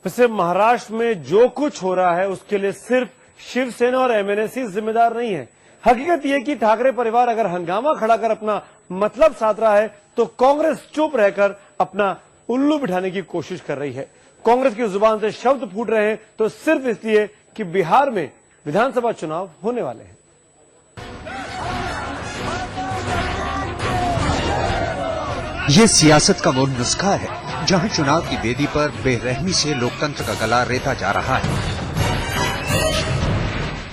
वैसे महाराष्ट्र में जो कुछ हो रहा है उसके लिए सिर्फ शिवसेना और एमएनएस ही जिम्मेदार नहीं है। हकीकत यह कि ठाकरे परिवार अगर हंगामा खड़ा कर अपना मतलब साध रहा है तो कांग्रेस चुप रहकर अपना उल्लू बिठाने की कोशिश कर रही है। कांग्रेस की जुबान से शब्द फूट रहे हैं तो सिर्फ इसलिए कि बिहार में विधानसभा चुनाव होने वाले हैं। ये सियासत का वो नुस्खा है जहां चुनाव की वेदी पर बेरहमी से लोकतंत्र का गला रेता जा रहा है।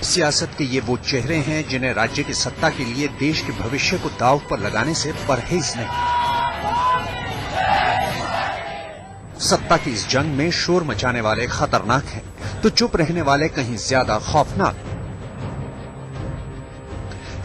सियासत के ये वो चेहरे हैं जिन्हें राज्य की सत्ता के लिए देश के भविष्य को दांव पर लगाने से परहेज नहीं। सत्ता की इस जंग में शोर मचाने वाले खतरनाक हैं तो चुप रहने वाले कहीं ज्यादा खौफनाक।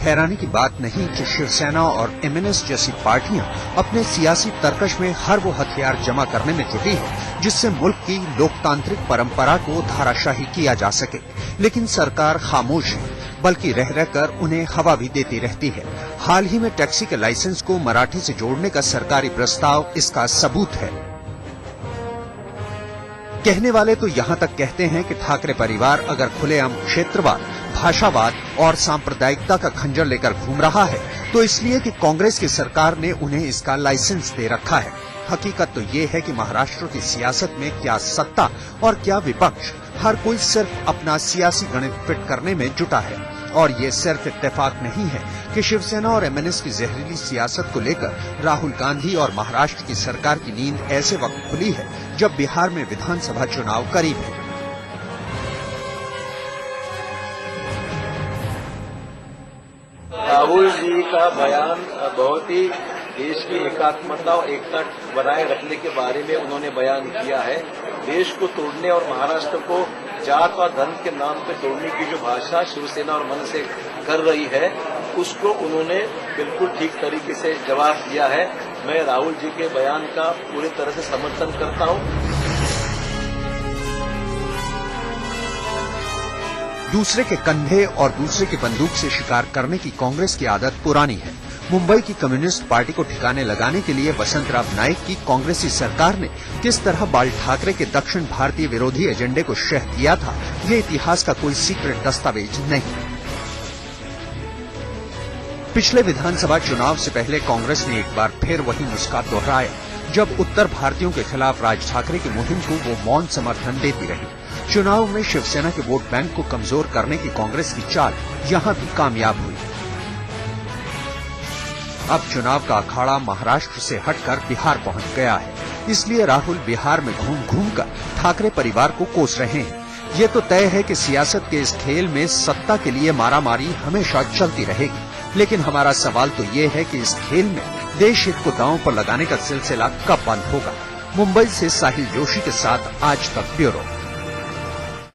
हैरानी की बात नहीं कि शिवसेना और एमएनएस जैसी पार्टियां अपने सियासी तर्कश में हर वो हथियार जमा करने में जुटी है जिससे मुल्क की लोकतांत्रिक परंपरा को धाराशाही किया जा सके, लेकिन सरकार खामोश है, बल्कि रह रहकर उन्हें हवा भी देती रहती है। हाल ही में टैक्सी के लाइसेंस को मराठी से जोड़ने का सरकारी प्रस्ताव इसका सबूत है। कहने वाले तो यहाँ तक कहते हैं कि ठाकरे परिवार अगर खुलेआम क्षेत्रवाद, भाषावाद और सांप्रदायिकता का खंजर लेकर घूम रहा है तो इसलिए कि कांग्रेस की सरकार ने उन्हें इसका लाइसेंस दे रखा है। हकीकत तो ये है कि महाराष्ट्र की सियासत में क्या सत्ता और क्या विपक्ष, हर कोई सिर्फ अपना सियासी गणित फिट करने में जुटा है। और ये सिर्फ इत्तेफाक नहीं है कि शिवसेना और एमएनएस की जहरीली सियासत को लेकर राहुल गांधी और महाराष्ट्र की सरकार की नींद ऐसे वक्त खुली है जब बिहार में विधानसभा चुनाव करीब है। राहुल जी का बयान बहुत ही देश की एकात्मता और एकता बनाए रखने के बारे में उन्होंने बयान किया है। देश को तोड़ने और महाराष्ट्र को जात और धर्म के नाम पर तोड़ने की जो भाषा शिवसेना और मन से कर रही है उसको उन्होंने बिल्कुल ठीक तरीके से जवाब दिया है। मैं राहुल जी के बयान का पूरी तरह से समर्थन करता हूं। दूसरे के कंधे और दूसरे की बंदूक से शिकार करने की कांग्रेस की आदत पुरानी है। मुंबई की कम्युनिस्ट पार्टी को ठिकाने लगाने के लिए वसंतराव नाइक की कांग्रेसी सरकार ने किस तरह बाल ठाकरे के दक्षिण भारतीय विरोधी एजेंडे को शह किया था, ये इतिहास का कोई सीक्रेट दस्तावेज नहीं। पिछले विधानसभा चुनाव से पहले कांग्रेस ने एक बार फिर वही नुस्खा दोहराया जब उत्तर भारतीयों के खिलाफ राज ठाकरे की मुहिम को वो मौन समर्थन देती रही। चुनाव में शिवसेना के वोट बैंक को कमजोर करने की कांग्रेस की चाल यहां भी कामयाब हुई। अब चुनाव का अखाड़ा महाराष्ट्र से हटकर बिहार पहुंच गया है, इसलिए राहुल बिहार में घूम घूम कर ठाकरे परिवार को कोस रहे हैं। ये तो तय है कि सियासत के इस खेल में सत्ता के लिए मारामारी हमेशा चलती रहेगी, लेकिन हमारा सवाल तो ये है कि इस खेल में देश हित को दांव पर लगाने का सिलसिला कब बंद होगा। मुंबई से साहिल जोशी के साथ आज तक ब्यूरो।